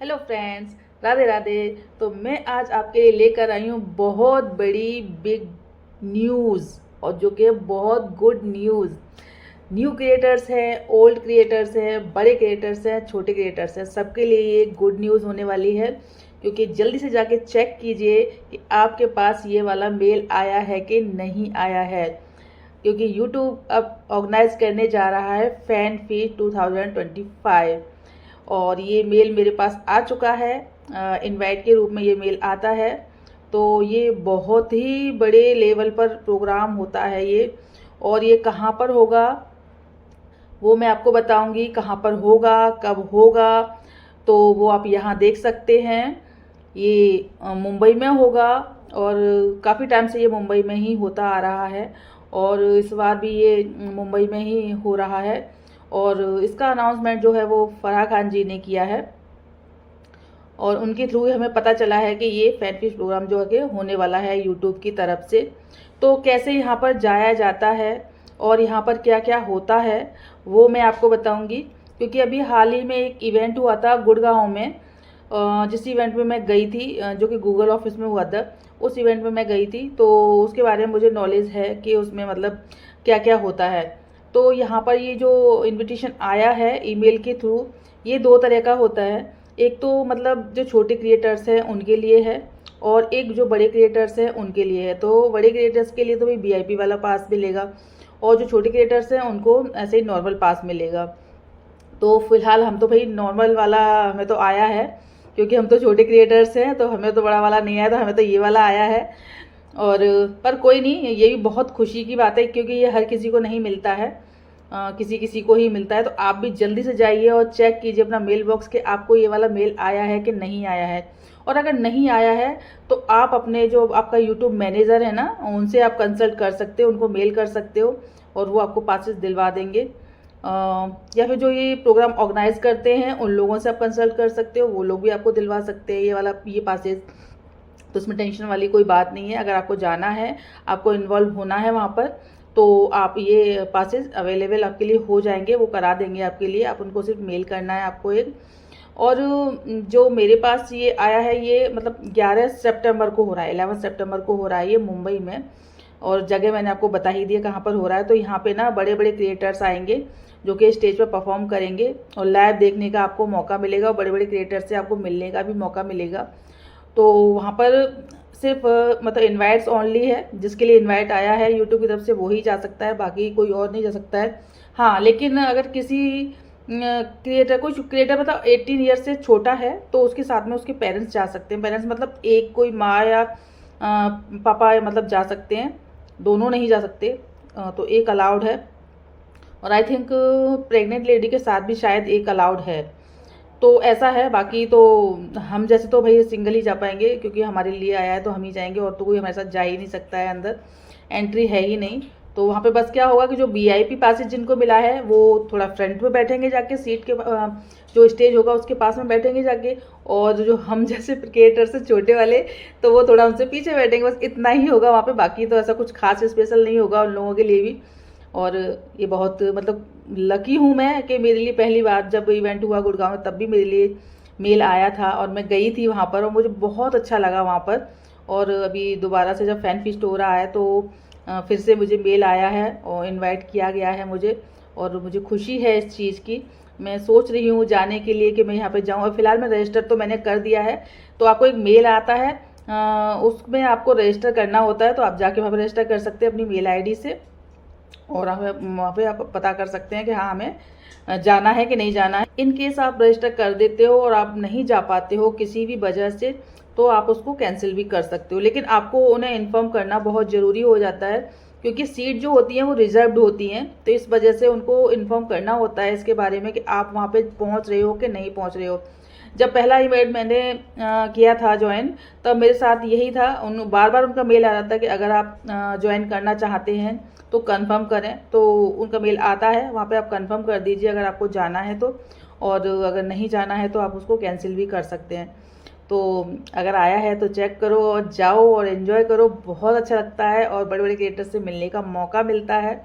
Hello friends, Radhe Radhe. तो मैं आज आपके लिए लेकर आई हूँ बहुत बड़ी बिग न्यूज़, और जो कि बहुत गुड न्यूज़। न्यू क्रिएटर्स हैं, ओल्ड क्रिएटर्स हैं, बड़े क्रिएटर्स हैं, छोटे क्रिएटर्स हैं, सबके लिए ये गुड न्यूज़ होने वाली है। क्योंकि जल्दी से जाके चेक कीजिए कि आपके पास ये वाला मेल आया है कि नहीं आया है। क्योंकि यूट्यूब अब ऑर्गेनाइज करने जा रहा है फैन फीस्ट 2025, और ये मेल मेरे पास आ चुका है। इनवाइट के रूप में ये मेल आता है। तो ये बहुत ही बड़े लेवल पर प्रोग्राम होता है ये। और ये कहाँ पर होगा वो मैं आपको बताऊंगी, कहाँ पर होगा, कब होगा। तो वो आप यहाँ देख सकते हैं। ये मुंबई में होगा, और काफ़ी टाइम से ये मुंबई में ही होता आ रहा है, और इस बार भी ये मुंबई में ही हो रहा है। और इसका अनाउंसमेंट जो है वो फराह खान जी ने किया है, और उनके थ्रू हमें पता चला है कि ये फैन फीस्ट प्रोग्राम जो है कि होने वाला है यूट्यूब की तरफ से। तो कैसे यहाँ पर जाया जाता है और यहाँ पर क्या क्या होता है वो मैं आपको बताऊंगी। क्योंकि अभी हाल ही में एक इवेंट हुआ था गुड़गांव में, जिस इवेंट में मैं गई थी, जो कि गूगल ऑफिस में हुआ था, उस इवेंट में मैं गई थी। तो उसके बारे में मुझे नॉलेज है कि उसमें मतलब क्या क्या होता है। तो यहाँ पर ये जो इनविटेशन आया है ईमेल के थ्रू, ये दो तरह का होता है। एक तो मतलब जो छोटे क्रिएटर्स हैं उनके लिए है, और एक जो बड़े क्रिएटर्स हैं उनके लिए है। तो बड़े क्रिएटर्स के लिए तो भाई वीआईपी वाला पास मिलेगा, और जो छोटे क्रिएटर्स हैं उनको ऐसे ही नॉर्मल पास मिलेगा। तो फिलहाल हम तो भाई नॉर्मल वाला हमें तो आया है, क्योंकि हम तो छोटे क्रिएटर्स हैं, तो हमें तो बड़ा वाला नहीं आया, तो हमें तो ये वाला आया है। और पर कोई नहीं, ये भी बहुत खुशी की बात है, क्योंकि ये हर किसी को नहीं मिलता है, किसी किसी को ही मिलता है। तो आप भी जल्दी से जाइए और चेक कीजिए अपना मेल बॉक्स कि आपको ये वाला मेल आया है कि नहीं आया है। और अगर नहीं आया है तो आप अपने जो आपका यूट्यूब मैनेजर है ना, उनसे आप कंसल्ट कर सकते हो, उनको मेल कर सकते हो, और वो आपको पासेस दिलवा देंगे। या फिर जो ये प्रोग्राम ऑर्गेनाइज करते हैं उन लोगों से आप कंसल्ट कर सकते हो, वो लोग भी आपको दिलवा सकते हैं ये पासेस। तो उसमें टेंशन वाली कोई बात नहीं है। अगर आपको जाना है, आपको इन्वॉल्व होना है वहाँ पर, तो आप ये पासेस अवेलेबल आपके लिए हो जाएंगे, वो करा देंगे आपके लिए। आप उनको सिर्फ मेल करना है आपको एक। और जो मेरे पास ये आया है, ये मतलब 11 सितंबर को हो रहा है, 11 सितंबर को हो रहा है ये मुंबई में। और जगह मैंने आपको बता ही दिया कहाँ पर हो रहा है। तो यहाँ पे ना बड़े बड़े क्रिएटर्स आएंगे जो कि स्टेज पर परफॉर्म करेंगे, और लाइव देखने का आपको मौका मिलेगा, और बड़े बड़े क्रिएटर्स से आपको मिलने का भी मौका मिलेगा। तो वहाँ पर सिर्फ मतलब इनवाइट्स ओनली है, जिसके लिए इनवाइट आया है यूट्यूब की तरफ से वो ही जा सकता है, बाकी कोई और नहीं जा सकता है। हाँ, लेकिन अगर किसी क्रिएटर, कोई क्रिएटर मतलब 18 ईयर से छोटा है, तो उसके साथ में उसके पेरेंट्स जा सकते हैं। पेरेंट्स मतलब एक कोई माँ या पापा मतलब जा सकते हैं, दोनों नहीं जा सकते। तो एक अलाउड है, और आई थिंक प्रेग्नेंट लेडी के साथ भी शायद एक अलाउड है। तो ऐसा है। बाकी तो हम जैसे तो भाई सिंगल ही जा पाएंगे, क्योंकि हमारे लिए आया है तो हम ही जाएंगे, और तो कोई हमारे साथ जा ही नहीं सकता है, अंदर एंट्री है ही नहीं। तो वहाँ पे बस क्या होगा कि जो वीआईपी पासेज जिनको मिला है वो थोड़ा फ्रंट में बैठेंगे जाके, सीट के जो स्टेज होगा उसके पास में बैठेंगे जाके। और जो हम जैसे क्रिएटर से छोटे वाले, तो वो थोड़ा हमसे पीछे बैठेंगे, बस इतना ही होगा वहाँ पे। बाकी तो ऐसा कुछ खास स्पेशल नहीं होगा उन लोगों के लिए भी। और ये बहुत मतलब लकी हूँ मैं कि मेरे लिए पहली बार जब इवेंट हुआ गुड़गांव में, तब भी मेरे लिए मेल आया था, और मैं गई थी वहाँ पर, और मुझे बहुत अच्छा लगा वहाँ पर। और अभी दोबारा से जब फैन फीस्ट हो रहा है, तो फिर से मुझे मेल आया है और इनवाइट किया गया है मुझे, और मुझे खुशी है इस चीज़ की। मैं सोच रही हूँ जाने के लिए कि मैं यहाँ पे जाऊँ, और फिलहाल मैं रजिस्टर तो मैंने कर दिया है। तो आपको एक मेल आता है, उसमें आपको रजिस्टर करना होता है, तो आप जाके वहाँ पर रजिस्टर कर सकते हैं अपनी मेल आईडी से, और हमें वहाँ पे आप पता कर सकते हैं कि हाँ हमें जाना है कि नहीं जाना है। इन केस आप रजिस्टर कर देते हो और आप नहीं जा पाते हो किसी भी वजह से, तो आप उसको कैंसिल भी कर सकते हो। लेकिन आपको उन्हें इन्फॉर्म करना बहुत ज़रूरी हो जाता है, क्योंकि सीट जो होती हैं वो रिजर्व्ड होती हैं। तो इस वजह से उनको इन्फॉर्म करना होता है इसके बारे में कि आप वहाँ पे पहुँच रहे हो कि नहीं पहुँच रहे हो। जब पहला इवेंट मैंने किया था ज्वाइन, तब मेरे साथ यही था। उन बार बार उनका मेल आ रहा था कि अगर आप ज्वाइन करना चाहते हैं तो कंफर्म करें। तो उनका मेल आता है, वहाँ पे आप कंफर्म कर दीजिए अगर आपको जाना है तो, और अगर नहीं जाना है तो आप उसको कैंसिल भी कर सकते हैं। तो अगर आया है तो चेक करो और जाओ और एंजॉय करो, बहुत अच्छा लगता है, और बड़े बड़े क्रिएटर से मिलने का मौका मिलता है।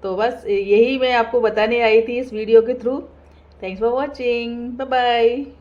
तो बस यही मैं आपको बताने आई थी इस वीडियो के थ्रू। Thanks for watching, bye bye.